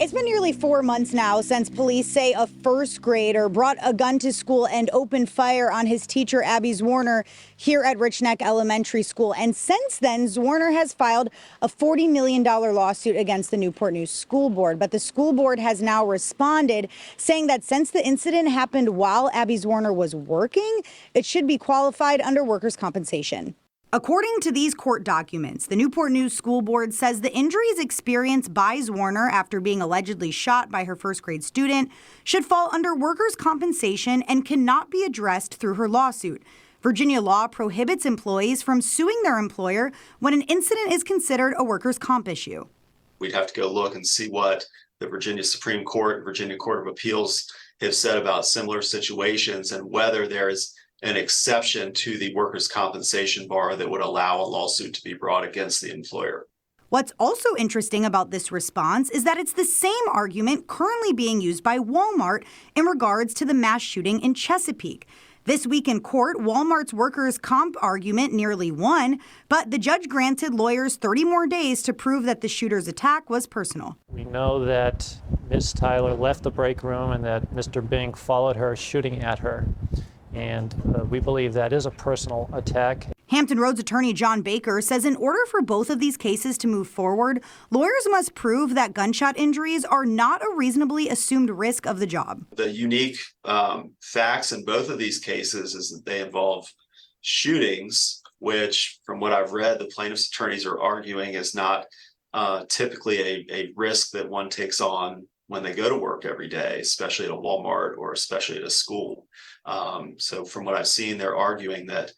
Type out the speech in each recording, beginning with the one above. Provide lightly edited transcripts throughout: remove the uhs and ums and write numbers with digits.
It's been nearly 4 months now since police say a first grader brought a gun to school and opened fire on his teacher, Abby Zwerner, here at Richneck Elementary School. And since then, Zwerner has filed a $40 million lawsuit against the Newport News School Board. But the school board has now responded, saying that since the incident happened while Abby Zwerner was working, it should be qualified under workers' compensation. According to these court documents, the Newport News School Board says the injuries experienced by Zwerner after being allegedly shot by her first grade student should fall under workers' compensation and cannot be addressed through her lawsuit. Virginia law prohibits employees from suing their employer when an incident is considered a workers' comp issue. We'd have to go look and see what the Virginia Supreme Court and Virginia Court of Appeals have said about similar situations and whether there is an exception to the workers' compensation bar that would allow a lawsuit to be brought against the employer. What's also interesting about this response is that it's the same argument currently being used by Walmart in regards to the mass shooting in Chesapeake. This week in court, Walmart's workers' comp argument nearly won, but the judge granted lawyers 30 more days to prove that the shooter's attack was personal. We know that Ms. Tyler left the break room and that Mr. Bink followed her, shooting at her. And we believe that is a personal attack. Hampton Roads attorney John Baker says in order for both of these cases to move forward, lawyers must prove that gunshot injuries are not a reasonably assumed risk of the job. The unique facts in both of these cases is that they involve shootings, which from what I've read, the plaintiff's attorneys are arguing is not typically a risk that one takes on when they go to work every day, especially at a Walmart or especially at a school. So from what I've seen, they're arguing that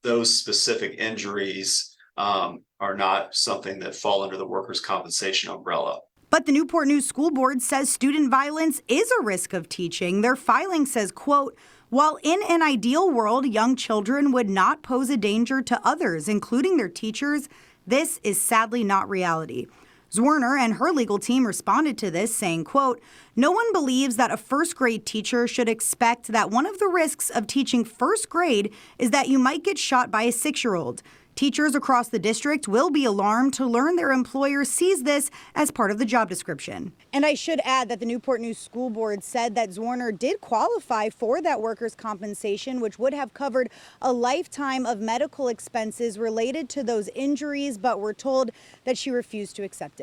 those specific injuries are not something that fall under the workers' compensation umbrella. But the Newport News School Board says student violence is a risk of teaching. Their filing says, quote, while in an ideal world, young children would not pose a danger to others, including their teachers, this is sadly not reality. Zwerner and her legal team responded to this, saying, quote, no one believes that a first grade teacher should expect that one of the risks of teaching first grade is that you might get shot by a 6-year-old. Teachers across the district will be alarmed to learn their employer sees this as part of the job description. And I should add that the Newport News School Board said that Zwerner did qualify for that workers' compensation, which would have covered a lifetime of medical expenses related to those injuries, but were told that she refused to accept it.